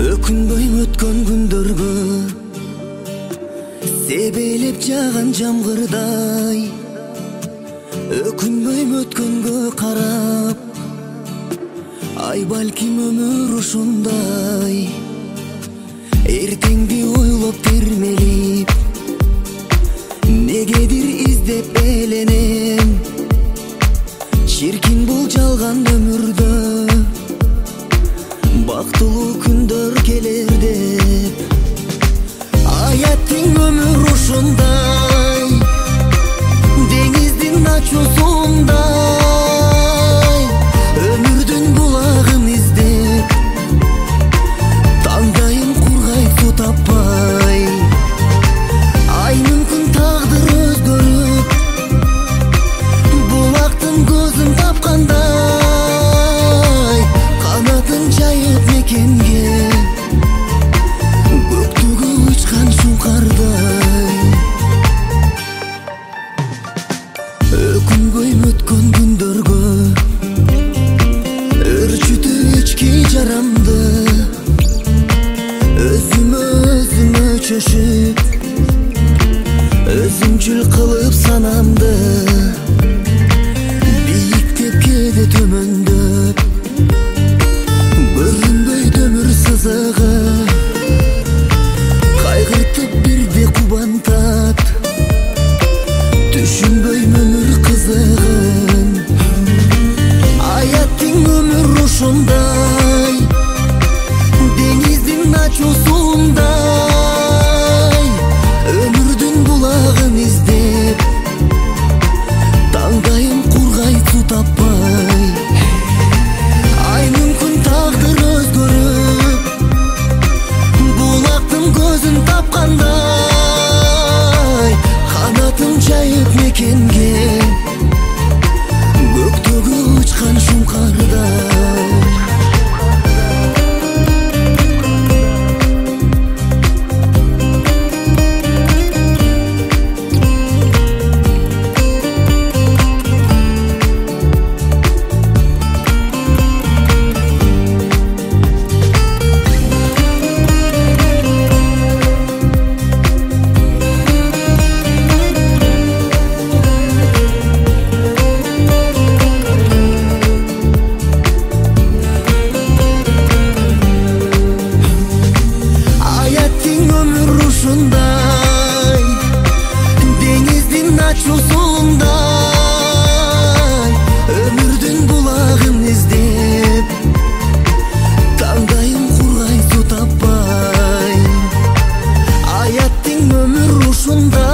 Өкүнбөй өткөн күндөргө себелеп жаган жамгырдай, өкүнбөй өткөнгө карап, ай балким өмүр ушундай. Эртеңди ойлоп термелип, негедир издеп эленем, чиркин бул жалган өмүрдө бактылуу күндөр келер деп. Аяттың өмүр ушундай, деңиздин ачуусундай, өмүрдүн булагын издеп, таңдайым кургай суу таппай. Ай мүмкүн тагдыр өзгөрүп, булактын көзүн тапкандай, канатын жайып мекенге, көктөгү учкан шуңкардай. Өкүнбөй өткөн күндөргө өрчүтүп ички жарамды, өзүмө чөшүп, өзүмчүл кылып санамды, бийиктеп кээде төмөндөп, көрүнбөй өмүр сызыгы, кайгыртып бирде кубантат, түшүнбөй өмүр кызыгын. Аяттың өмүр ушундай, деңиздин ачуусундай, өмүрдүн булагын издеп, таңдайым кургай суу таппай. Ай мүмкүн тагдыр өзгөрүп, булактын көзүн тапкандай, канатын жайып мекенге, көктөгү учкан шуңкардай. Деңиздин ачуусундай, өмүрдүн булагын издеп, таңдайым кургай суу таппай. Аяттың өмүр ушундай.